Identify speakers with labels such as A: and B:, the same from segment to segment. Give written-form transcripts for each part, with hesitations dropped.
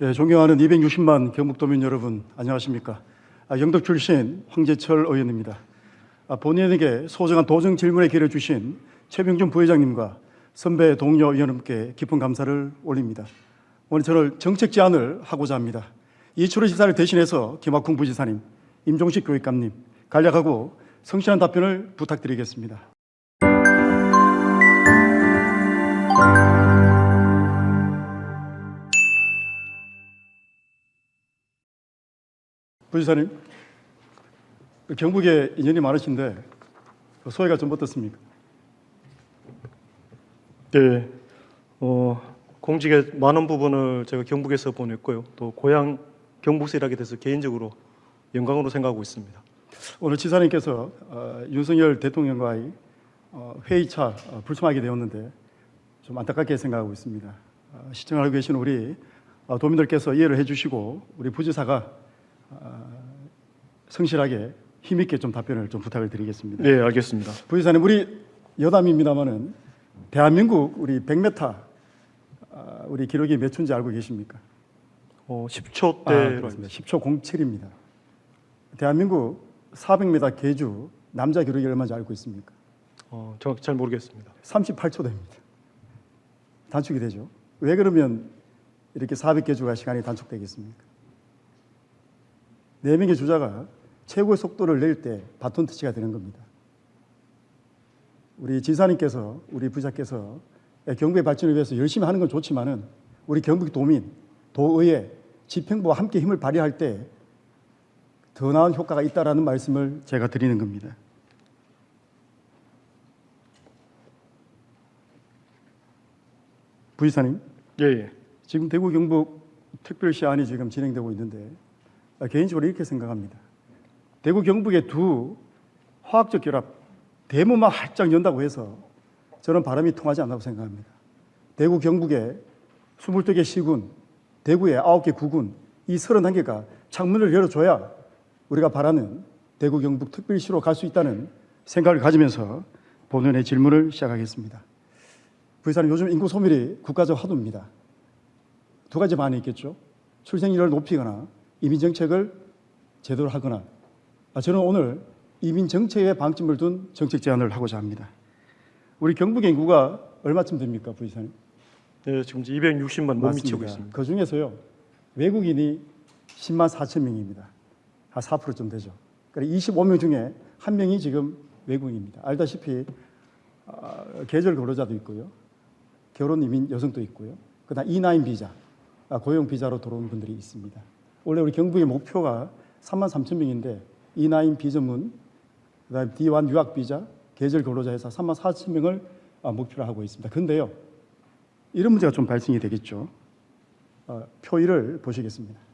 A: 예, 존경하는 260만 경북도민 여러분, 안녕하십니까? 영덕 출신 황재철 의원입니다. 본인에게 소중한 도정 질문의 기회를 주신 최병준 부회장님과 선배 동료 의원님께 깊은 감사를 올립니다. 오늘 저는 정책 제안을 하고자 합니다. 이철우 지사를 대신해서 김학훈 부지사님, 임종식 교육감님, 간략하고 성실한 답변을 부탁드리겠습니다. 부지사님, 경북에 인연이 많으신데 소회가 좀 어떻습니까?
B: 네, 공직의 많은 부분을 제가 경북에서 보냈고요. 또 고향 경북서 일하게 돼서 개인적으로 영광으로 생각하고 있습니다.
A: 오늘 지사님께서 윤석열 대통령과의 회의차 불참하게 되었는데 좀 안타깝게 생각하고 있습니다. 시청하고 계신 우리 도민들께서 이해를 해주시고 우리 부지사가 성실하게 힘있게 좀 답변을 좀 부탁을 드리겠습니다.
B: 네, 알겠습니다.
A: 부지사님, 우리 여담입니다만은 대한민국 우리 100m 우리 기록이 몇 초인지 알고 계십니까?
B: 10초대
A: 그렇습니다. 10초 07입니다. 대한민국 400m 계주 남자 기록이 얼마인지 알고 있습니까?
B: 정확히 잘 모르겠습니다.
A: 38초 됩니다. 단축이 되죠. 왜 그러면 이렇게 400계주가 시간이 단축되겠습니까? 4명의 주자가 최고의 속도를 낼 때 바톤 터치가 되는 겁니다. 우리 지사님께서, 우리 부자께서 경북의 발전을 위해서 열심히 하는 건 좋지만은 우리 경북 도민, 도의회, 집행부와 함께 힘을 발휘할 때 더 나은 효과가 있다라는 말씀을 제가 드리는 겁니다. 부지사님,
B: 예.
A: 지금 대구 경북 특별시안이 지금 진행되고 있는데 개인적으로 이렇게 생각합니다. 대구 경북의 두 화학적 결합, 대문만 활짝 연다고 해서 저는 바람이 통하지 않다고 생각합니다. 대구 경북의 22개 시군, 대구의 9개 구군, 이 31개가 창문을 열어줘야 우리가 바라는 대구 경북 특별시로 갈 수 있다는 생각을 가지면서 본연의 질문을 시작하겠습니다. 부지사님, 요즘 인구 소멸이 국가적 화두입니다. 두 가지 반이 있겠죠. 출생률을 높이거나 이민 정책을 제대로 하거나, 저는 오늘 이민 정책에 방점을 둔 정책 제안을 하고자 합니다. 우리 경북의 인구가 얼마쯤 됩니까, 부지사님?
B: 네, 지금 260만 못 미치고 있습니다.
A: 그 중에서요, 외국인이 10만 4천 명입니다. 한 4%좀 되죠. 그러니까 25명 중에 한 명이 지금 외국인입니다. 알다시피 계절 근로자도 있고요, 결혼 이민 여성도 있고요, 그다음 E9 비자, 고용 비자로 들어온 분들이 있습니다. 원래 우리 경북의 목표가 3만 3천 명인데 E9 비전문, 그다음 D1 유학 비자, 계절 근로자에서 3만 4천 명을 목표로 하고 있습니다. 그런데요, 이런 문제가 좀 발생이 되겠죠. 표 1을 보시겠습니다.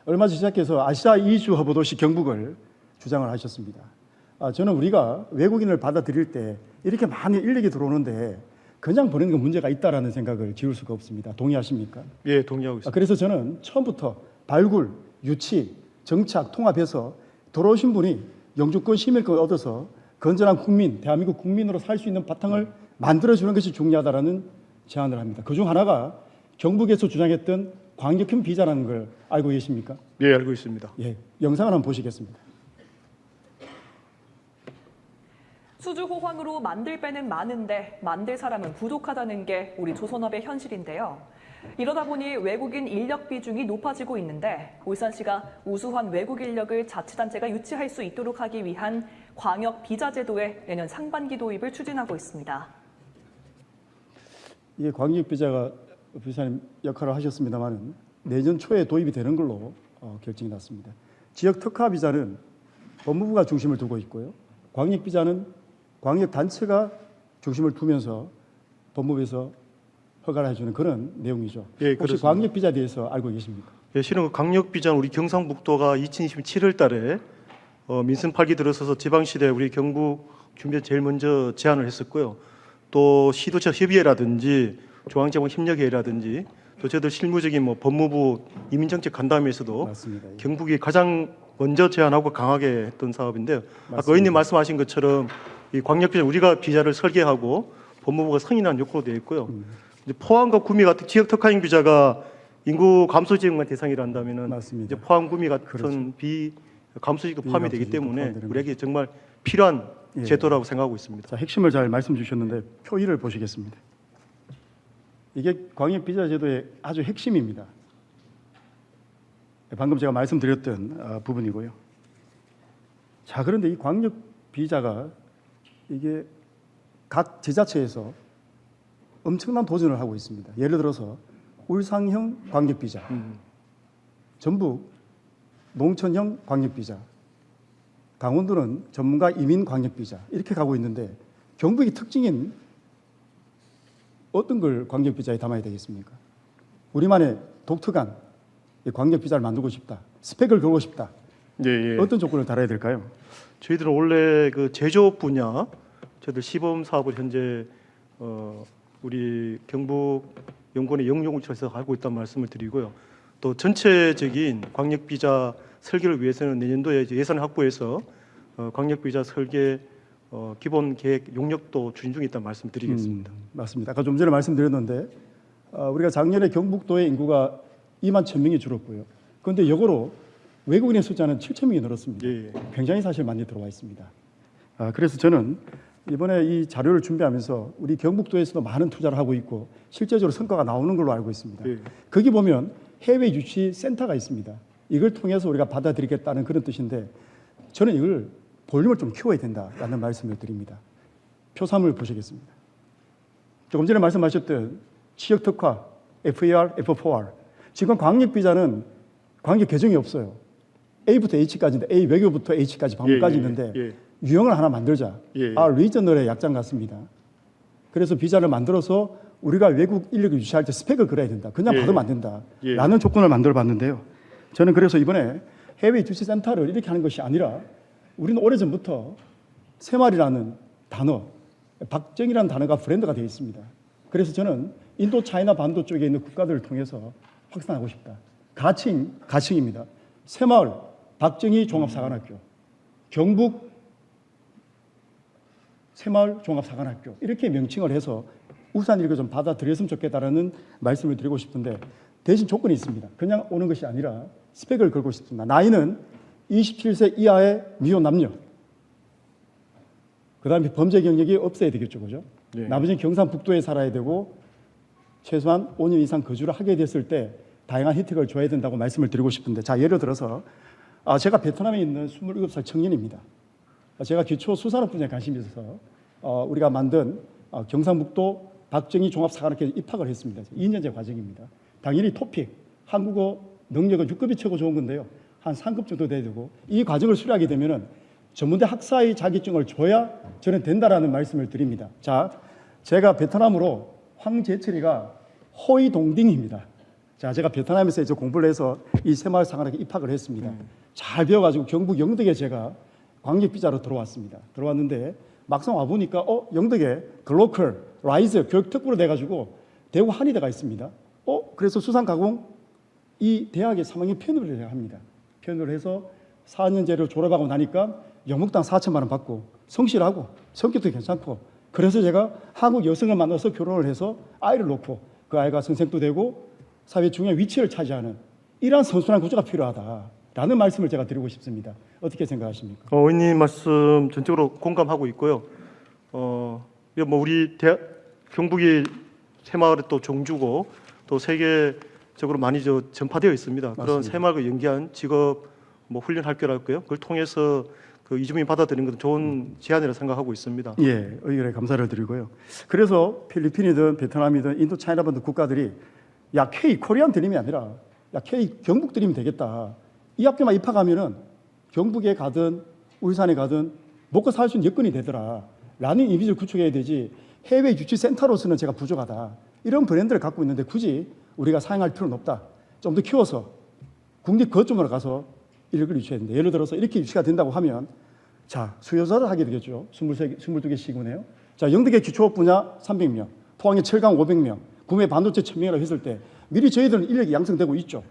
A: 얼마 전 시작해서 아시아 이주 허브 도시 경북을 주장을 하셨습니다. 저는 우리가 외국인을 받아들일 때 이렇게 많은 인력이 들어오는데 그냥 보내는 건 문제가 있다라는 생각을 지울 수가 없습니다. 동의하십니까?
B: 예, 동의하고 있습니다.
A: 그래서 저는 처음부터 발굴, 유치, 정착, 통합해서 들어오신 분이 영주권, 시민권을 얻어서 건전한 국민, 대한민국 국민으로 살 수 있는 바탕을 만들어주는 것이 중요하다라는 제안을 합니다. 그중 하나가 경북에서 주장했던 광역형 비자라는 걸 알고 계십니까?
B: 예, 알고 있습니다.
A: 예, 영상을 한번 보시겠습니다.
C: 수주호황으로 만들 배는 많은데 만들 사람은 부족하다는 게 우리 조선업의 현실인데요. 이러다 보니 외국인 인력 비중이 높아지고 있는데 울산시가 우수한 외국 인력을 자치단체가 유치할 수 있도록 하기 위한 광역 비자 제도에 내년 상반기 도입을 추진하고 있습니다.
A: 이게 광역 비자가 부지사님 역할을 하셨습니다만 내년 초에 도입이 되는 걸로 결정이 났습니다. 지역 특화 비자는 법무부가 중심을 두고 있고요, 광역 비자는 광역 단체가 중심을 두면서 법무부에서 허가를 해주는 그런 내용이죠.
B: 예,
A: 혹시
B: 그렇습니다.
A: 광역 비자에 대해서 알고 계십니까?
B: 예, 실은 강력 비자는 우리 경상북도가 2027월 달에 민선 8기 들어서서 지방시대 우리 경북 준비에 제일 먼저 제안을 했었고요. 또 시도처 협의회라든지 중앙지방협력회라든지 또 저희들 실무적인 법무부 이민정책 간담회에서도
A: 맞습니다. 예.
B: 경북이 가장 먼저 제안하고 강하게 했던 사업인데요. 아까
A: 맞습니다.
B: 의원님 말씀하신 것처럼 이 광역비자 우리가 비자를 설계하고 법무부가 승인한 요건으로 되어 있고요. 이제 포항과 구미 같은 지역 특화형 비자가 인구 감소 지역만 대상이란다면은
A: 맞습니다.
B: 이제 포항구미 같은
A: 그렇죠.
B: 감소 지역도 포함이 되기
A: 비감소 지역도
B: 때문에
A: 포함되는
B: 우리에게 정말 필요한
A: 예.
B: 제도라고 생각하고 있습니다.
A: 자, 핵심을 잘 말씀 주셨는데 표 1을 보시겠습니다. 이게 광역비자제도의 아주 핵심입니다. 방금 제가 말씀드렸던 부분이고요. 자, 그런데 이 광역비자가 이게 각 지자체에서 엄청난 도전을 하고 있습니다. 예를 들어서 울산형 광역비자, 전북 농촌형 광역비자, 강원도는 전문가 이민 광역비자 이렇게 가고 있는데 경북의 특징인 어떤 걸 광역비자에 담아야 되겠습니까? 우리만의 독특한 이 광역비자를 만들고 싶다. 스펙을 걸고 싶다.
B: 예, 예.
A: 어떤 조건을 달아야 될까요?
B: 저희들은 원래 그 제조업 분야 저희들 시범 사업을 현재 우리 경북 연구원의 영용처에서 하고 있다는 말씀을 드리고요. 또 전체적인 광역 비자 설계를 위해서는 내년도에 이제 예산을 확보해서 광역 비자 설계 기본 계획 용역도 추진 중에 있다는 말씀드리겠습니다.
A: 맞습니다. 아까 좀 전에 말씀드렸는데 우리가 작년에 경북도의 인구가 2만 1,000명이 줄었고요. 그런데 역으로 외국인의 숫자는 7,000명이 늘었습니다.
B: 예.
A: 굉장히 사실 많이 들어와 있습니다. 그래서 저는 이번에 이 자료를 준비하면서 우리 경북도에서도 많은 투자를 하고 있고 실제적으로 성과가 나오는 걸로 알고 있습니다.
B: 예.
A: 거기 보면 해외 유치 센터가 있습니다. 이걸 통해서 우리가 받아들이겠다는 그런 뜻인데 저는 이걸 볼륨을 좀 키워야 된다라는 말씀을 드립니다. 표 3을 보시겠습니다. 조금 전에 말씀하셨던 지역 특화, FAR, F4R. 지금 광역비자는 광역 계정이 없어요. A부터 H까지인데 A 외교부터 H까지 방문까지 있는데
B: 예.
A: 유형을 하나 만들자.
B: 예.
A: 리저널의 약장 같습니다. 그래서 비자를 만들어서 우리가 외국 인력을 유치할 때 스펙을 그려야 된다. 그냥
B: 예.
A: 받으면 안 된다.
B: 예.
A: 라는 조건을 만들어 봤는데요. 저는 그래서 이번에 해외 유치 센터를 이렇게 하는 것이 아니라 우리는 오래전부터 새말이라는 단어, 박정희라는 단어가 브랜드가 되어 있습니다. 그래서 저는 인도 차이나 반도 쪽에 있는 국가들을 통해서 확산하고 싶다. 가칭입니다. 새마을 박정희 종합사관학교, 경북 새마을 종합사관학교 이렇게 명칭을 해서 우산 이렇게 좀 받아들였으면 좋겠다라는 말씀을 드리고 싶은데 대신 조건이 있습니다. 그냥 오는 것이 아니라 스펙을 걸고 싶습니다. 나이는 27세 이하의 미혼 남녀. 그다음에 범죄 경력이 없어야 되겠죠, 그죠?
B: 네.
A: 나머지는 경상북도에 살아야 되고 최소한 5년 이상 거주를 하게 됐을 때 다양한 혜택을 줘야 된다고 말씀을 드리고 싶은데, 자, 예를 들어서 제가 베트남에 있는 27살 청년입니다. 제가 기초 수산업 분야에 관심이 있어서 우리가 만든 경상북도 박정희 종합사관학교에 입학을 했습니다. 2년제 과정입니다. 당연히 토픽, 한국어 능력은 6급이 최고 좋은 건데요. 한 3급 정도 돼야 되고 이 과정을 수료하게 되면은 전문대 학사의 자격증을 줘야 저는 된다라는 말씀을 드립니다. 자, 제가 베트남으로 황재철이가 호이동딩입니다. 자, 제가 베트남에서 이제 공부를 해서 이 새마을 사관학교에 입학을 했습니다. 잘 배워가지고 경북 영덕에 제가 광역 비자로 들어왔습니다. 들어왔는데 막상 와 보니까 영덕에 글로컬, 라이즈 교육 특구로 돼가지고 대구 한의대가 있습니다. 그래서 수산가공 이 대학의 3학년 편입을 합니다. 편입을 해서 4년제를 졸업하고 나니까 영목당 4천만 원 받고 성실하고 성격도 괜찮고 그래서 제가 한국 여성을 만나서 결혼을 해서 아이를 놓고 그 아이가 선생도 되고 사회 중요한 위치를 차지하는 이러한 선순환 구조가 필요하다라는 말씀을 제가 드리고 싶습니다. 어떻게 생각하십니까?
B: 의원님 말씀 전적으로 공감하고 있고요. 우리 경북이 새마을의 또 종주고 또 세계적으로 많이 전파되어 있습니다.
A: 맞습니다.
B: 그런 새마을과 연계한 직업 훈련 학교랄까요? 그걸 통해서 그 이주민 받아들이는 것은 좋은 제안이라 생각하고 있습니다.
A: 예, 의견에 감사를 드리고요. 그래서 필리핀이든 베트남이든 인도 차이나 반도 국가들이 야 K 코리안 드림이 아니라 야 K 경북 드림이 되겠다. 이 학교만 입학하면은 경북에 가든 울산에 가든 먹고 살 수 있는 여건이 되더라. 라는 이미지를 구축해야 되지 해외 유치 센터로서는 제가 부족하다. 이런 브랜드를 갖고 있는데 굳이 우리가 사용할 필요는 없다. 좀 더 키워서 국립 거점으로 가서 인력을 유치해야 된다. 예를 들어서 이렇게 유치가 된다고 하면 자, 수요자를 하게 되겠죠. 22개 시군에요. 자, 영덕의 기초업 분야 300명, 포항의 철강 500명, 구매 반도체 1000명이라고 했을 때 미리 저희들은 인력이 양성되고 있죠.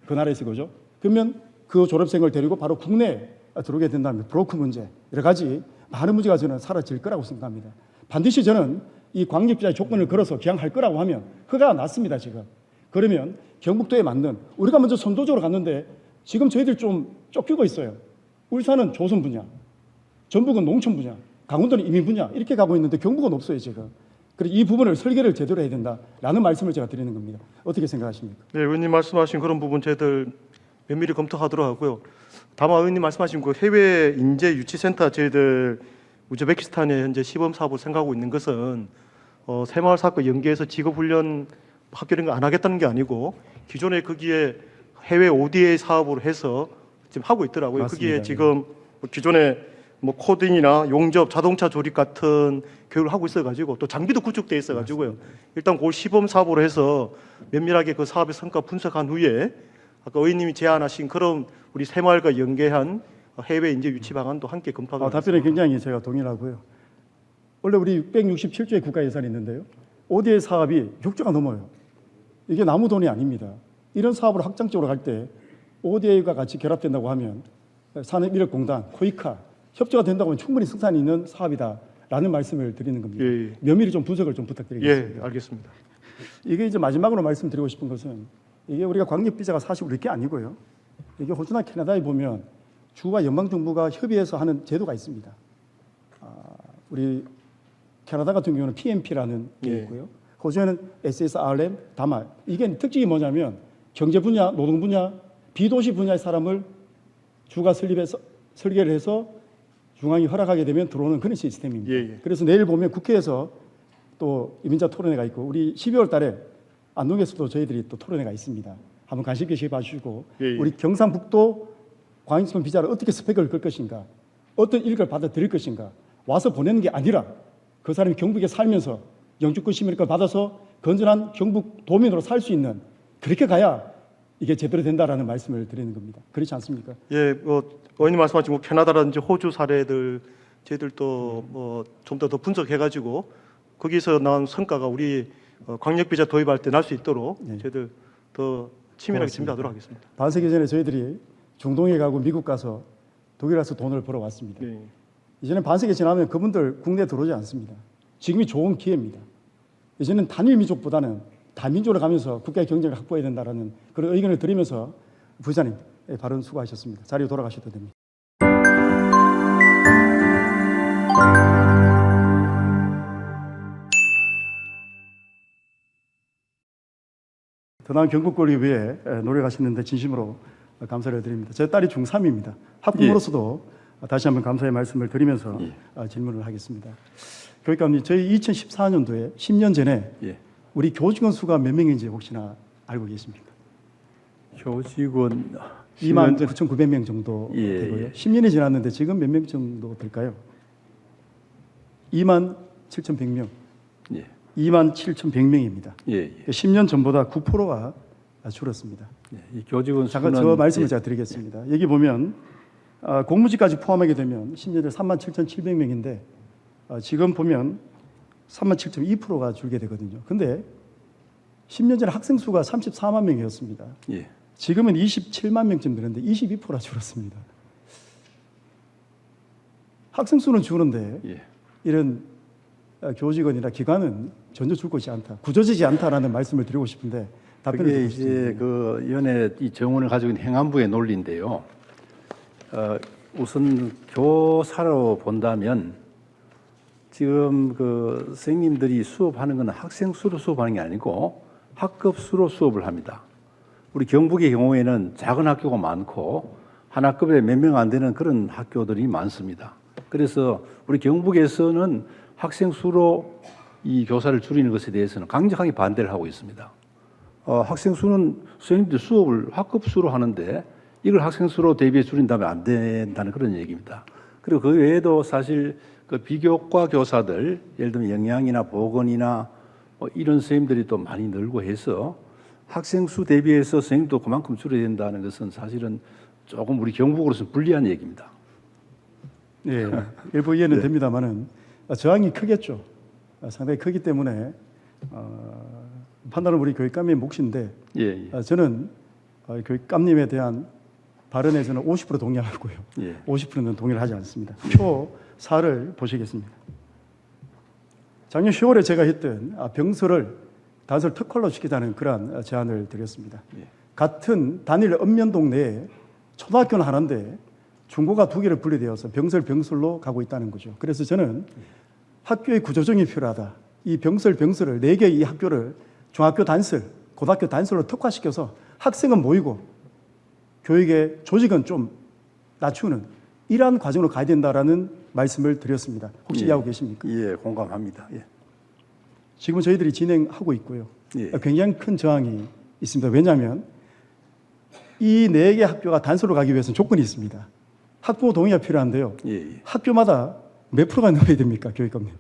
A: 그 나라에서 그죠? 그러면 그 졸업생을 데리고 바로 국내에 들어오게 된다면 브로커 문제, 여러 가지 많은 문제가 저는 사라질 거라고 생각합니다. 반드시 저는 이 광역비자의 조건을 걸어서 기항할 거라고 하면 허가가 났습니다, 지금. 그러면 경북도에 맞는 우리가 먼저 선도적으로 갔는데 지금 저희들 좀 쫓기고 있어요. 울산은 조선 분야, 전북은 농촌 분야, 강원도는 이민 분야 이렇게 가고 있는데 경북은 없어요 지금. 그래서 이 부분을 설계를 제대로 해야 된다라는 말씀을 제가 드리는 겁니다. 어떻게 생각하십니까?
B: 네, 의원님 말씀하신 그런 부분 저희들 면밀히 검토하도록 하고요. 다만 의원님 말씀하신 그 해외 인재 유치센터 저희들 우즈베키스탄에 현재 시범 사업을 생각하고 있는 것은 새마을 사업과 연계해서 직업훈련 학교 이런 거 안 하겠다는 게 아니고 기존에 거기에 해외 ODA 사업으로 해서 지금 하고 있더라고요.
A: 맞습니다.
B: 거기에 지금 기존에 뭐 코딩이나 용접, 자동차 조립 같은 교육을 하고 있어가지고 또 장비도 구축돼 있어가지고요. 일단 그 시범 사업으로 해서 면밀하게 그 사업의 성과 분석한 후에 아까 의원님이 제안하신 그런 우리 새마을과 연계한 해외 인재 유치 방안도 함께 검토하도록
A: 답변에 굉장히 제가 동의하고요. 원래 우리 667조의 국가 예산이 있는데요. ODA 사업이 6조가 넘어요. 이게 나무 돈이 아닙니다. 이런 사업을 확장적으로 갈 때 ODA가 같이 결합된다고 하면 산업인력공단, 코이카 협조가 된다고 하면 충분히 승산이 있는 사업이다라는 말씀을 드리는 겁니다.
B: 예.
A: 면밀히 좀 분석을 좀 부탁드리겠습니다.
B: 예, 알겠습니다.
A: 이게 이제 마지막으로 말씀드리고 싶은 것은 이게 우리가 광역 비자가 사실 우리 게 아니고요. 이게 호주나 캐나다에 보면 주와 연방 정부가 협의해서 하는 제도가 있습니다. 우리 캐나다 같은 경우는 PMP라는 게
B: 예.
A: 있고요. 호주에는 SSRM, 다마. 이게 특징이 뭐냐면 경제 분야, 노동 분야, 비도시 분야의 사람을 주가 설계를 해서 중앙이 허락하게 되면 들어오는 그런 시스템입니다.
B: 예.
A: 그래서 내일 보면 국회에서 또 이민자 토론회가 있고 우리 12월 달에 안동에서도 저희들이 또 토론회가 있습니다. 한번 관심 있게 봐주시고
B: 예.
A: 우리 경상북도 광역지방 비자를 어떻게 스펙을 걸 것인가, 어떤 일을 받아들일 것인가, 와서 보내는 게 아니라 그 사람이 경북에 살면서 영주권 시민권을 받아서 건전한 경북 도민으로 살 수 있는 그렇게 가야 이게 제대로 된다라는 말씀을 드리는 겁니다. 그렇지 않습니까?
B: 예, 의원님 말씀하신 뭐 캐나다라든지 호주 사례들 저희들도 뭐 좀 더 분석해가지고 거기서 나온 성과가 우리 광역 비자 도입할 때 날 수 있도록
A: 네.
B: 저희들 더 치밀하게
A: 고맙습니다.
B: 준비하도록 하겠습니다.
A: 반세기 전에 저희들이 중동에 가고 미국 가서 독일 가서 돈을 벌어 왔습니다.
B: 네.
A: 이제는 반세기 지나면 그분들 국내에 들어오지 않습니다. 지금이 좋은 기회입니다. 이제는 단일 민족보다는 다민족으로 가면서 국가의 경쟁을 확보해야 된다는 그런 의견을 드리면서 부장님 발언 수고하셨습니다. 자리로 돌아가셔도 됩니다. 더 나은 경북권을 위해 노력하시는데 진심으로 감사를 드립니다. 제 딸이 중3입니다. 학부모로서도 다시 한번 감사의 말씀을 드리면서 질문을 하겠습니다. 교육감님, 저희 2014년도에 10년 전에 우리 교직원 수가 몇 명인지 혹시나 알고 계십니까?
D: 교직원
A: 29,900명 정도
D: 예,
A: 되고요.
D: 예.
A: 10년이 지났는데 지금 몇 명 정도 될까요? 27,100명.
D: 예.
A: 27,100명입니다.
D: 예.
A: 10년 전보다 9%가 줄었습니다.
D: 이 교직원
A: 잠깐
D: 수는
A: 저 말씀을 제가 드리겠습니다. 여기 보면 공무직까지 포함하게 되면 10년 전 37,700명인데 지금 보면 37.2%가 줄게 되거든요. 근데 10년 전에 학생 수가 34만 명이었습니다.
D: 예.
A: 지금은 27만 명쯤 되는데 22%가 줄었습니다. 학생 수는 줄는데
D: 예.
A: 이런 교직원이나 기관은 전혀 줄 것이 않다, 구조되지 않다라는 말씀을 드리고 싶은데 답변을
D: 그게
A: 듣고 싶습니다.
D: 이제 그 연애 이 정원을 가지고 있는 행안부의 논리인데요. 우선 교사로 본다면 지금 그 선생님들이 수업하는 건 학생 수로 수업하는 게 아니고 학급 수로 수업을 합니다. 우리 경북의 경우에는 작은 학교가 많고 한 학급에 몇 명 안 되는 그런 학교들이 많습니다. 그래서 우리 경북에서는 학생 수로 이 교사를 줄이는 것에 대해서는 강력하게 반대를 하고 있습니다. 학생 수는 선생님들 수업을 학급 수로 하는데 이걸 학생 수로 대비해 줄인다면 안 된다는 그런 얘기입니다. 그리고 그 외에도 사실 그 비교과 교사들, 예를 들면 영양이나 보건이나 뭐 이런 선생님들이 또 많이 늘고 해서 학생 수 대비해서 선생님도 그만큼 줄여야 된다는 것은 사실은 조금 우리 경북으로서는 불리한 얘기입니다.
A: 예, 일부 이해는 됩니다만은 저항이 크겠죠. 상당히 크기 때문에 판단은 우리 교육감의 몫인데 저는 교육감님에 대한 발언에 저는 50% 동의하고요. 50%는 동의를 하지 않습니다. 표 4를 보시겠습니다. 작년 10월에 제가 했던 병서를 단서를 특활로 시키자는 그러한 제안을 드렸습니다.
D: 예.
A: 같은 단일 읍면동 내에 초등학교는 하나인데 중고가 두 개를 분리되어서 병설로 가고 있다는 거죠. 그래서 저는 학교의 구조정이 필요하다. 이 병설을 4개의 이 학교를 중학교 단설, 고등학교 단설로 특화시켜서 학생은 모이고 교육의 조직은 좀 낮추는 이러한 과정으로 가야 된다라는 말씀을 드렸습니다. 혹시 이해하고 계십니까?
D: 예, 공감합니다. 예.
A: 지금 저희들이 진행하고 있고요.
D: 예.
A: 굉장히 큰 저항이 있습니다. 왜냐하면 이 4개 학교가 단서로 가기 위해서는 조건이 있습니다. 학부모 동의가 필요한데요.
D: 예, 예.
A: 학교마다 몇 프로가 나와야 됩니까? 교육감님.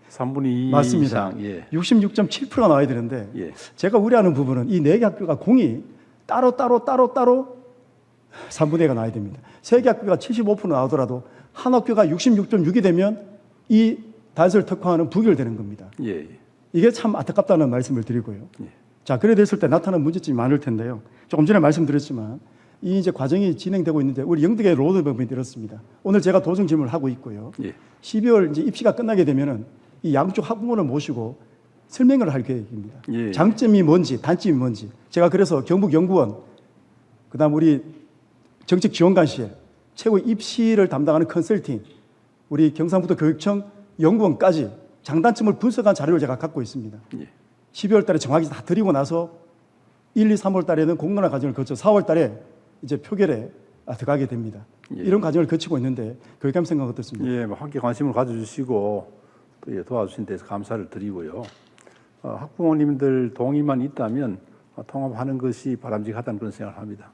D: 3분의 2
A: 맞습니다.
D: 이상. 예.
A: 66.7%가 나와야 되는데
D: 예.
A: 제가 우려하는 부분은 이 4개 학교가 공이 따로 3분의 1가 나와야 됩니다. 3개 학교가 75% 나오더라도 한 학교가 66.6이 되면 이 단서를 특화하는 부결되는 겁니다.
D: 예, 예.
A: 이게 참 안타깝다는 말씀을 드리고요.
D: 예.
A: 자, 그래 됐을 때 나타나는 문제점이 많을 텐데요. 조금 전에 말씀드렸지만 이 이제 과정이 진행되고 있는데 우리 영덕의 로드맵이 들었습니다. 오늘 제가 도중 질문을 하고 있고요.
D: 예.
A: 12월 이제 입시가 끝나게 되면은 이 양쪽 학부모를 모시고 설명을 할 계획입니다.
D: 예.
A: 장점이 뭔지, 단점이 뭔지. 제가 그래서 경북연구원, 그다음 우리 정책지원관실, 최고 입시를 담당하는 컨설팅, 우리 경상북도 교육청 연구원까지 장단점을 분석한 자료를 제가 갖고 있습니다.
D: 예.
A: 12월 달에 정확히 다 드리고 나서 1, 2, 3월 달에는 공론화 과정을 거쳐 4월 달에 이제 표결에 들어가게 됩니다.
D: 예.
A: 이런 과정을 거치고 있는데 교육감 생각 어떻습니까?
D: 예, 뭐 함께 관심을 가져주시고 또 예, 도와주신 데서 감사를 드리고요. 학부모님들 동의만 있다면 통합하는 것이 바람직하다는 그런 생각을 합니다.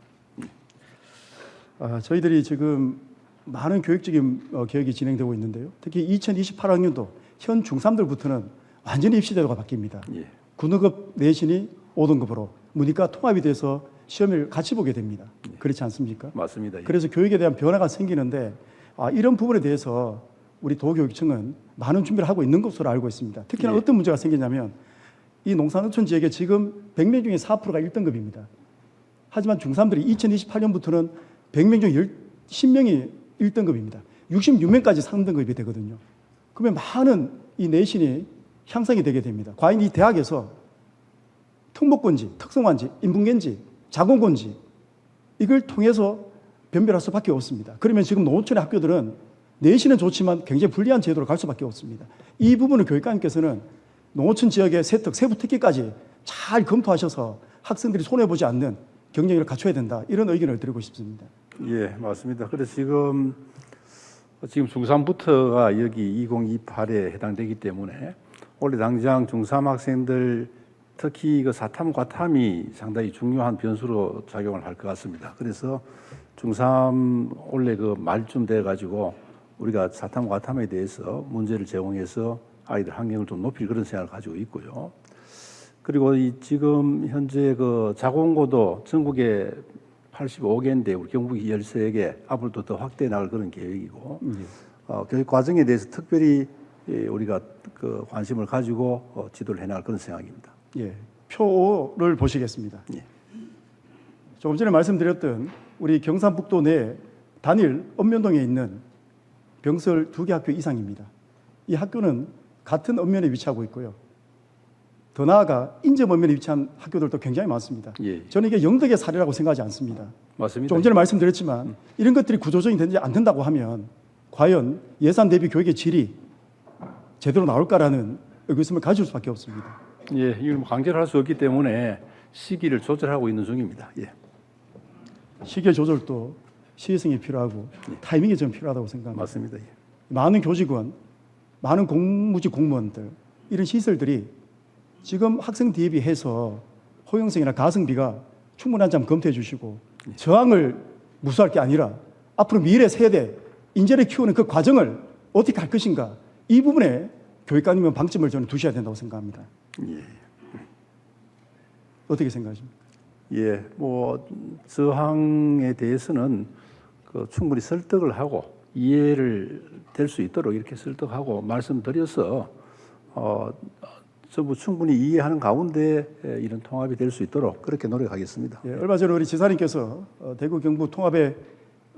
A: 저희들이 지금 많은 교육적인 계획이 진행되고 있는데요. 특히 2028학년도 현 중3들부터는 완전히 입시 제도가 바뀝니다.
D: 예.
A: 9등급 내신이 5등급으로 문이과 통합이 돼서 시험을 같이 보게 됩니다. 그렇지 않습니까?
D: 맞습니다. 예.
A: 그래서 교육에 대한 변화가 생기는데 이런 부분에 대해서 우리 도교육청은 많은 준비를 하고 있는 것으로 알고 있습니다. 특히나
D: 예.
A: 어떤 문제가 생기냐면 이 농산어촌 지역에 지금 100명 중에 4%가 1등급입니다. 하지만 중3들이 2028년부터는 100명 중 10명이 1등급입니다. 66명까지 3등급이 되거든요. 그러면 많은 이 내신이 향상이 되게 됩니다. 과연 이 대학에서 특목고인지, 특성화인지, 인문계인지, 자공고인지 이걸 통해서 변별할 수밖에 없습니다. 그러면 지금 농어촌의 학교들은 내신은 좋지만 굉장히 불리한 제도로 갈 수밖에 없습니다. 이 부분을 교육감께서는 농어촌 지역의 세부 특기까지 잘 검토하셔서 학생들이 손해보지 않는 경쟁력을 갖춰야 된다. 이런 의견을 드리고 싶습니다.
D: 예, 맞습니다. 그래서 지금 중3부터가 여기 2028에 해당되기 때문에 올해 당장 중3 학생들 특히 그 사탐, 과탐이 상당히 중요한 변수로 작용을 할 것 같습니다. 그래서 중3 올해 그 말쯤 돼가지고 우리가 사탐, 과탐에 대해서 문제를 제공해서 아이들 학력을 좀 높일 그런 생각을 가지고 있고요. 그리고 지금 현재 그 자공고도 전국에 85개인데 우리 경북이 13개 앞으로도 더 확대해 나갈 그런 계획이고 교육 과정에 대해서 특별히 우리가 그 관심을 가지고 지도를 해 나갈 그런 생각입니다.
A: 예, 표를 보시겠습니다.
D: 예.
A: 조금 전에 말씀드렸던 우리 경상북도 내 단일 읍면동에 있는 병설 2개 학교 이상입니다. 이 학교는 같은 읍면에 위치하고 있고요. 더 나아가 인접 읍면에 위치한 학교들도 굉장히 많습니다.
D: 예.
A: 저는 이게 영덕의 사례라고 생각하지 않습니다.
D: 맞습니다.
A: 조금 전에 말씀드렸지만 이런 것들이 구조적이 되지 않는다고 하면 과연 예산 대비 교육의 질이 제대로 나올까라는 의구심을 가질 수밖에 없습니다.
D: 예, 이걸 뭐 강제로 할 수 없기 때문에 시기를 조절하고 있는 중입니다. 예.
A: 시기의 조절도 시의성이 필요하고 타이밍이 좀 필요하다고 생각합니다.
D: 맞습니다. 예.
A: 많은 교직원, 많은 공무직 공무원들 이런 시설들이 지금 학생 대비해서 호용성이나 가성비가 충분한 점 검토해 주시고 저항을 무수할 게 아니라 앞으로 미래 세대 인재를 키우는 그 과정을 어떻게 할 것인가 이 부분에 교육관님은 방점을 저는 두셔야 된다고 생각합니다.
D: 예.
A: 어떻게 생각하십니까?
D: 예, 뭐 저항에 대해서는 그 충분히 설득을 하고 이해를 될 수 있도록 이렇게 설득하고 말씀드려서 전부 충분히 이해하는 가운데 이런 통합이 될 수 있도록 그렇게 노력하겠습니다.
A: 예, 얼마 전에 우리 지사님께서 대구 경북 통합에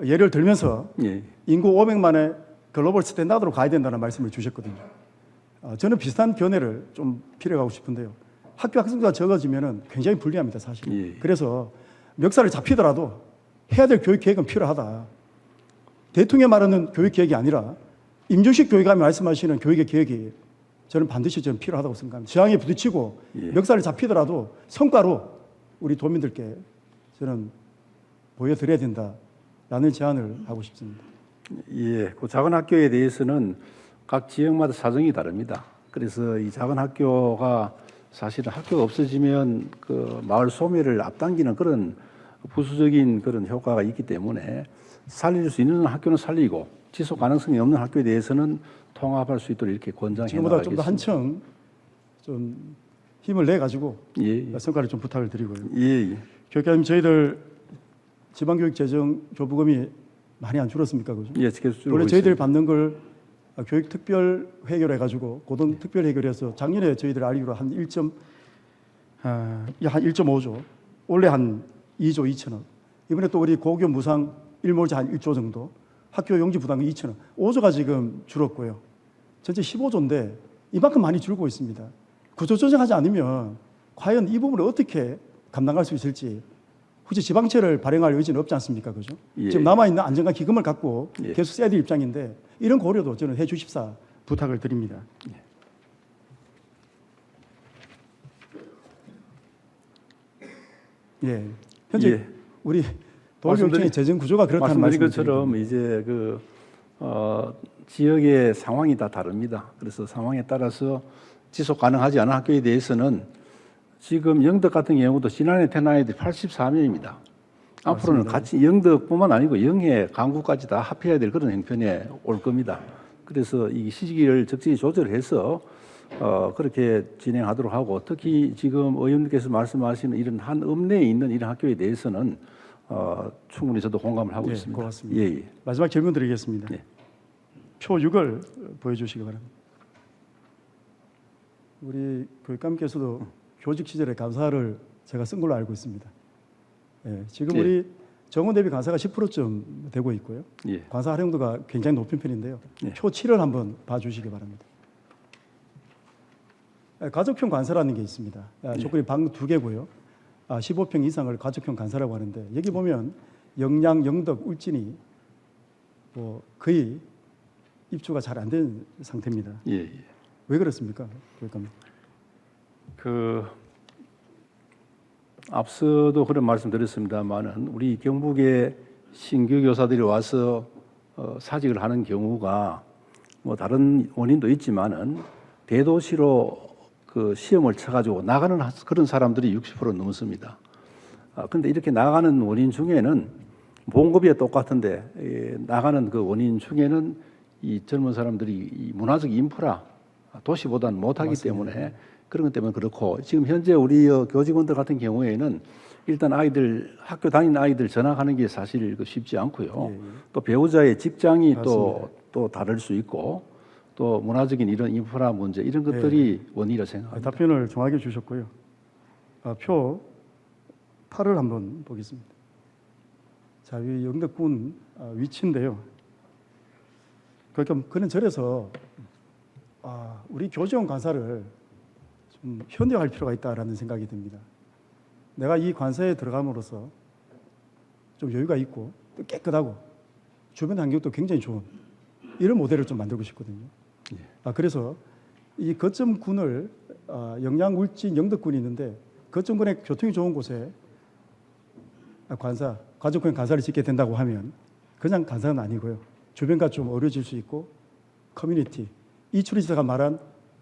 A: 예를 들면서
D: 예.
A: 인구 500만의 글로벌 스탠다드로 가야 된다는 말씀을 주셨거든요. 저는 비슷한 견해를 좀 필요하고 싶은데요. 학교 학생수가 적어지면은 굉장히 불리합니다, 사실.
D: 예.
A: 그래서 멱살을 잡히더라도 해야 될 교육 계획은 필요하다. 대통령 말하는 교육 계획이 아니라 임종식 교육감이 말씀하시는 교육의 계획이 저는 반드시 저는 필요하다고 생각합니다. 저항에 부딪히고
D: 예.
A: 멱살을 잡히더라도 성과로 우리 도민들께 저는 보여드려야 된다라는 제안을 하고 싶습니다.
D: 예, 그 작은 학교에 대해서는 각 지역마다 사정이 다릅니다. 그래서 이 작은 학교가 사실은 학교가 없어지면 그 마을 소멸을 앞당기는 그런 부수적인 그런 효과가 있기 때문에 살릴 수 있는 학교는 살리고 지속 가능성이 없는 학교에 대해서는 통합할 수 있도록 이렇게 권장해
A: 지금보다 좀 더
D: 나가겠습니다.
A: 한층 좀 힘을 내 가지고
D: 예,
A: 성과를 좀 부탁을 드리고요.
D: 예, 예.
A: 교육감님 저희들 지방교육재정 교부금이 많이 안 줄었습니까, 그죠?
D: 예, 계속 줄고
A: 원래 저희들이
D: 있습니다.
A: 받는 걸 교육 특별 해결해 가지고 고등 특별 해결해서 작년에 저희들 알기로 한 1.5조, 올해 한 2조 2천억. 이번에 또 우리 고교 무상 일몰제 한 1조 정도, 학교 용지 부담금 2천억, 5조가 지금 줄었고요. 전체 15조인데 이만큼 많이 줄고 있습니다. 구조 조정하지 않으면 과연 이 부분을 어떻게 감당할 수 있을지 혹시 지방채를 발행할 의지는 없지 않습니까? 그죠?
D: 예.
A: 지금 남아있는 안정감 기금을 갖고
D: 예.
A: 계속 써야 될 입장인데 이런 고려도 저는 해 주십사 부탁을 드립니다. 예. 현재
D: 예.
A: 우리 도교육청의 재정 구조가 그렇다는
D: 말씀드린
A: 말씀을
D: 것처럼 이제 지역의 상황이 다 다릅니다. 그래서 상황에 따라서 지속 가능하지 않은 학교에 대해서는 지금 영덕 같은 경우도 지난해 태어난 아이들이 84명입니다. 앞으로는 같이 영덕뿐만 아니고 영해, 강구까지 다 합해야 될 그런 형편에 올 겁니다. 그래서 이 시기를 적절히 조절해서 그렇게 진행하도록 하고 특히 지금 의원님께서 말씀하시는 이런 한 읍내에 있는 이런 학교에 대해서는 충분히 저도 공감을 하고
A: 예,
D: 있습니다.
A: 고맙습니다.
D: 예, 예.
A: 마지막 질문 드리겠습니다.
D: 예.
A: 표 6을 보여주시기 바랍니다. 우리 교육감께서도 교직 시절에 감사를 제가 쓴 걸로 알고 있습니다. 예, 지금
D: 예.
A: 우리 정원 대비 감사가 10%쯤 되고 있고요.
D: 예.
A: 관사 활용도가 굉장히 높은 편인데요.
D: 예.
A: 표 7을 한번 봐주시기 바랍니다. 가족형 관사라는 게 있습니다. 조건이 방 2개고요. 15평 이상을 가족형 관사라고 하는데 여기 보면 영양, 영덕, 울진이 뭐 거의 입주가 잘 안 된 상태입니다.
D: 예, 예.
A: 왜 그렇습니까, 교육감님?
D: 앞서도 그런 말씀드렸습니다만은 우리 경북에 신규 교사들이 와서 사직을 하는 경우가 뭐 다른 원인도 있지만은 대도시로 그 시험을 쳐가지고 나가는 그런 사람들이 60% 넘습니다. 그런데 이렇게 나가는 원인 중에는 봉급이 똑같은데 나가는 그 원인 중에는 이 젊은 사람들이 이 문화적 인프라 도시보다는 못하기
A: 맞습니다.
D: 때문에 그런 것 때문에 그렇고 지금 현재 우리 교직원들 같은 경우에는 일단 아이들 학교 다니는 아이들 전학하는 게 사실 쉽지 않고요.
A: 예, 예.
D: 또 배우자의 직장이
A: 맞습니다.
D: 또 다를 수 있고 또 문화적인 이런 인프라 문제 이런 것들이 원인이라 생각합니다.
A: 답변을 정확히 주셨고요. 표 8을 한번 보겠습니다. 자, 이 영덕군 위치인데요. 그러니까 그런 절에서 우리 교직원 관사를 좀 현대화할 필요가 있다라는 생각이 듭니다. 내가 이 관사에 들어감으로써 좀 여유가 있고 또 깨끗하고 주변 환경도 굉장히 좋은 이런 모델을 좀 만들고 싶거든요. 그래서 이 거점군을 영양, 울진, 영덕군이 있는데 거점군에 교통이 좋은 곳에 관사, 가족형 관사를 짓게 된다고 하면 그냥 관사는 아니고요. 주변과 좀 어우러질 수 있고 커뮤니티, 이철희 지사가 말한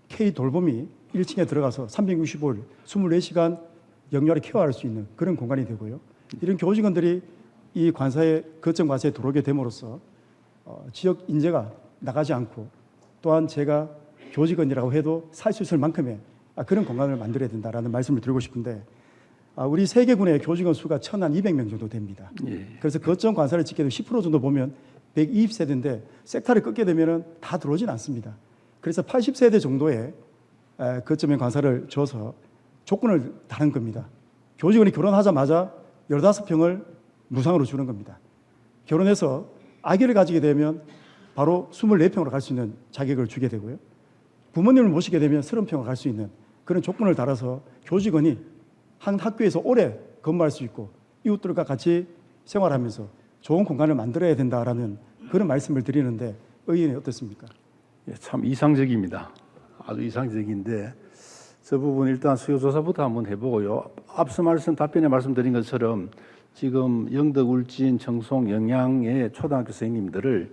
A: K 돌봄이 1층에 들어가서 365일 24시간 영유아를 케어할 수 있는 그런 공간이 되고요. 이런 교직원들이 이 관사에 거점 관사에 들어오게 됨으로써 지역 인재가 나가지 않고 또한 제가 교직원이라고 해도 살 수 있을 만큼의 그런 공간을 만들어야 된다라는 말씀을 드리고 싶은데 우리 세계군의 교직원 수가 1,200명 정도 됩니다.
D: 예.
A: 그래서 거점 관사를 짓게 되면 10% 정도 보면 120세대인데 섹터를 끊게 되면 다 들어오진 않습니다. 그래서 80세대 정도의 거점의 관사를 줘서 조건을 다른 겁니다. 교직원이 결혼하자마자 15평을 무상으로 주는 겁니다. 결혼해서 아기를 가지게 되면 바로 24평으로 갈 수 있는 자격을 주게 되고요. 부모님을 모시게 되면 30평으로 갈 수 있는 그런 조건을 달아서 교직원이 한 학교에서 오래 근무할 수 있고 이웃들과 같이 생활하면서 좋은 공간을 만들어야 된다라는 그런 말씀을 드리는데 의견이 어떻습니까?
D: 예, 참 이상적입니다. 아주 이상적인데 저 부분 일단 수요조사부터 한번 해보고요. 앞서 답변에 말씀드린 것처럼 지금 영덕, 울진, 청송, 영양의 초등학교 선생님들을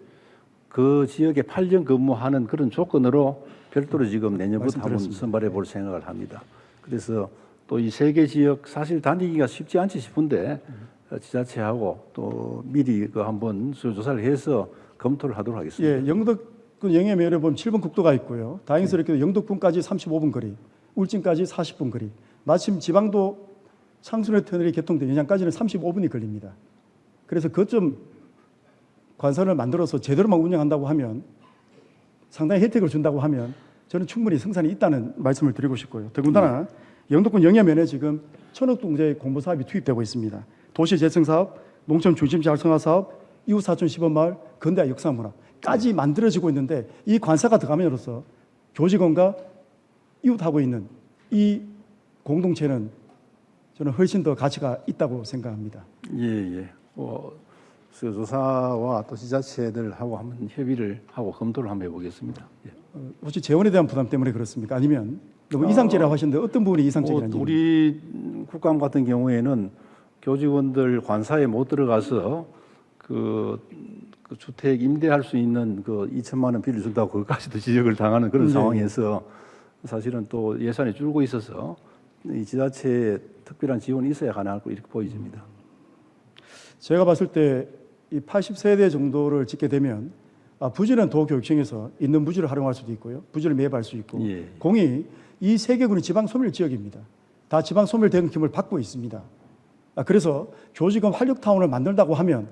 D: 그 지역에 8년 근무하는 그런 조건으로 별도로 지금 내년부터 한번 선발해 볼 생각을 합니다. 그래서 또 이 세 개 지역 사실 다니기가 쉽지 않지 싶은데 지자체하고 또 미리 그 한번 수요조사를 해서 검토를 하도록 하겠습니다.
A: 예, 영덕군 영해면에 보면 7번 국도가 있고요. 다행스럽게도 영덕군까지 35분 거리, 울진까지 40분 거리. 마침 지방도 창순회 터널이 개통된 영양까지는 35분이 걸립니다. 그래서 그점 관선을 만들어서 제대로만 운영한다고 하면 상당히 혜택을 준다고 하면 저는 충분히 승산이 있다는 말씀을 드리고 싶고요. 더군다나 영덕군 영해면에 지금 천억 동자의 공모 사업이 투입되고 있습니다. 도시 재생 사업, 농촌 중심 활성화 사업, 이웃 사촌 시범마을, 근대화 역사문화까지 만들어지고 있는데 이 관사가 들어감으로써 교직원과 이웃하고 있는 이 공동체는 저는 훨씬 더 가치가 있다고 생각합니다.
D: 예. 수요조사와 또 지자체들하고 한번 협의를 하고 검토를 한번 해보겠습니다. 예.
A: 혹시 재원에 대한 부담 때문에 그렇습니까? 아니면 너무 이상적이라고 하시는데 어떤 부분이 이상적이라는지?
D: 우리 국감 같은 경우에는 교직원들 관사에 못 들어가서 그 주택 임대할 수 있는 그 2천만 원 비를 준다고 그것까지도 지적을 당하는 그런 상황에서 사실은 또 예산이 줄고 있어서 이 지자체에 특별한 지원이 있어야 가능할 거 이렇게 보여집니다.
A: 제가 봤을 때 이 80세대 정도를 짓게 되면 부지는 도교육청에서 있는 부지를 활용할 수도 있고요. 부지를 매입할 수 있고 공이 이 세 개군이 지방 소멸 지역입니다. 다 지방 소멸 대응팀을 받고 있습니다. 그래서 교직원 활력타운을 만들다고 하면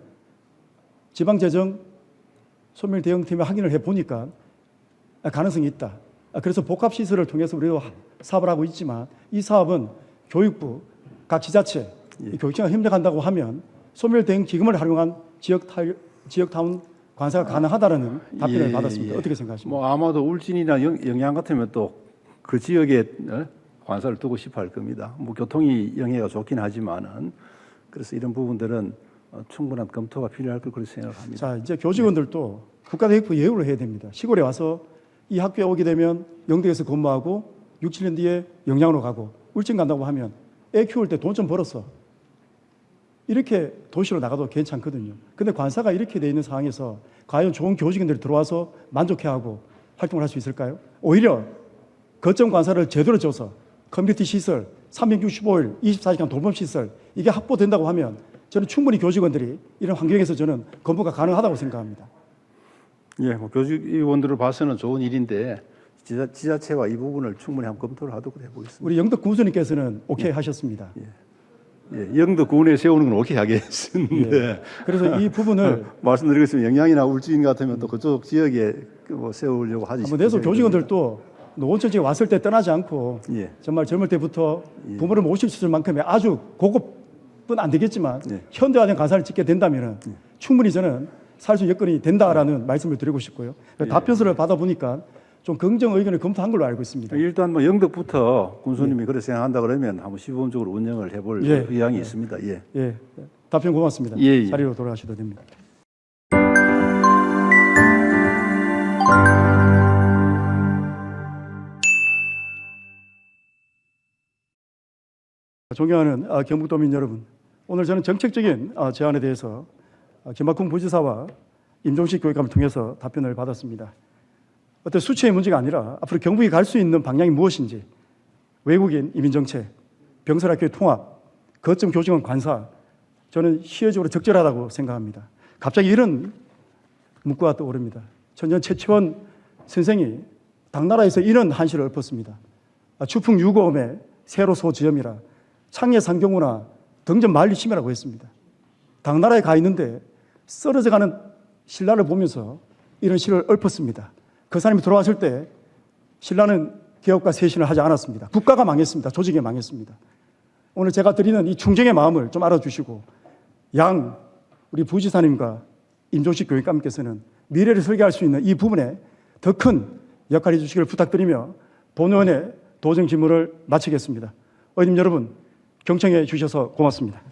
A: 지방재정 소멸 대응팀에 확인을 해보니까 가능성이 있다. 그래서 복합시설을 통해서 우리도 사업을 하고 있지만 이 사업은 교육부, 각 지자체, 교육청과 협력한다고 하면 소멸 대응 기금을 활용한 지역타운 관사가 가능하다는 답변을 받았습니다. 어떻게 생각하십니까?
D: 아마도 울진이나 영양 같으면 또 그 지역에 관사를 두고 싶어 할 겁니다. 교통이 영해가 좋긴 하지만은 그래서 이런 부분들은 충분한 검토가 필요할 걸 그렇게 생각합니다.
A: 자, 이제 교직원들도 국가대학교 예우를 해야 됩니다. 시골에 와서 이 학교에 오게 되면 영덕에서 근무하고 6, 7년 뒤에 영양으로 가고 울진 간다고 하면 애 키울 때 돈 좀 벌었어. 이렇게 도시로 나가도 괜찮거든요. 근데 관사가 이렇게 돼 있는 상황에서 과연 좋은 교직원들이 들어와서 만족해하고 활동을 할 수 있을까요? 오히려 거점 관사를 제대로 줘서 커뮤니티 시설, 365일 24시간 돌봄 시설 이게 확보된다고 하면 저는 충분히 교직원들이 이런 환경에서 저는 근무가 가능하다고 생각합니다.
D: 예, 교직원들을 봐서는 좋은 일인데 지자체와 이 부분을 충분히 한번 검토를 하도록 해보겠습니다.
A: 우리 영덕 군수님께서는 오케이 하셨습니다.
D: 영덕군에 세우는 건 오케이 하겠는데
A: 그래서 이 부분을
D: 말씀드리겠습니다. 영양이나 울진 같으면 또 그쪽 지역에 세우려고 하지.
A: 한번 내서 교직원들도 노원천 지역에 왔을 때 떠나지 않고 정말 젊을 때부터 부모를 모실 수 있을 만큼의 아주 고급은 안 되겠지만 현대화된 관사를 짓게 된다면 충분히 저는 살 수 여건이 된다라는 말씀을 드리고 싶고요. 답변서를 받아보니까 좀 긍정 의견을 검토한 걸로 알고 있습니다.
D: 일단 영덕부터 군수님이 그렇게 생각한다 그러면 한번 시범적으로 운영을 해볼 의향이 있습니다.
A: 답변 고맙습니다. 자리로 돌아가셔도 됩니다. 존경하는 경북도민 여러분, 오늘 저는 정책적인 제안에 대해서 김학훈 부지사와 임종식 교육감을 통해서 답변을 받았습니다. 어떤 수치의 문제가 아니라 앞으로 경북이 갈 수 있는 방향이 무엇인지, 외국인 이민정책, 병설학교의 통합, 거점 교직원 관사, 저는 시혜적으로 적절하다고 생각합니다. 갑자기 이런 문구가 떠오릅니다. 천년 최치원 선생이 당나라에서 이런 한시를 읊었습니다. 추풍 유고음의 세로소 지엄이라 창예 상경우나 등전 만리심이라고 했습니다. 당나라에 가 있는데 쓰러져가는 신라를 보면서 이런 시를 읊었습니다. 그 사람이 돌아왔을 때 신라는 개혁과 쇄신을 하지 않았습니다. 국가가 망했습니다. 조직이 망했습니다. 오늘 제가 드리는 이 충정의 마음을 좀 알아주시고 우리 부지사님과 임종식 교육감께서는 미래를 설계할 수 있는 이 부분에 더 큰 역할을 해주시기를 부탁드리며 본의원의 도정 질문을 마치겠습니다. 의원님 여러분, 경청해 주셔서 고맙습니다.